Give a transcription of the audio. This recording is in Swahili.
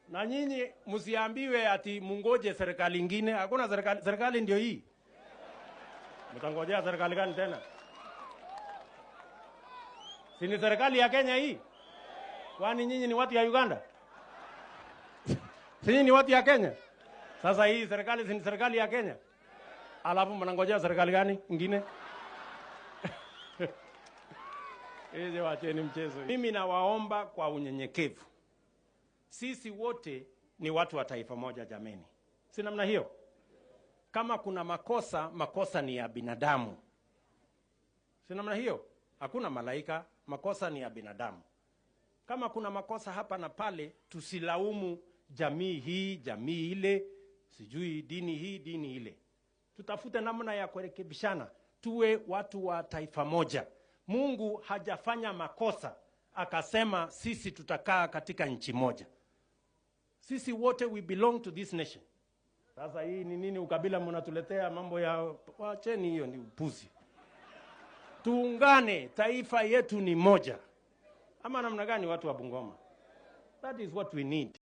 Na nyinyi msiambiwe ati mungoje serikali ingine. Hakuna serikali, serikali ndio hii. Mtangojea serikali gani tena? Si ni serikali ya Kenya hii? Kwani nyinyi ni watu ya Uganda? Si nyinyi ni watu ya Kenya? Sasa hii serikali si ni serikali ya Kenya? Alafu mnangojea serikali gani ingine? Hizi wacheni mchezo. Mimi nawaomba kwa unyenyekevu. Sisi wote ni watu wa taifa moja jameni. Si namna hiyo? Kama kuna makosa, makosa ni ya binadamu. Si namna hiyo? Hakuna malaika, makosa ni ya binadamu. Kama kuna makosa hapa na pale, tusilaumu jamii hii, jamii ile, sijui dini hii, dini ile. Tutafute namna ya kurekebishana, tuwe watu wa taifa moja. Mungu hajafanya makosa, akasema sisi tutakaa katika nchi moja. Sisi wote we belong to this nation. Sasa hii ni nini ukabila mnatuletea mambo ya wacheni, hiyo ni upuzi. Tuungane, taifa yetu ni moja. Ama namna gani watu wa Bungoma? That is what we need.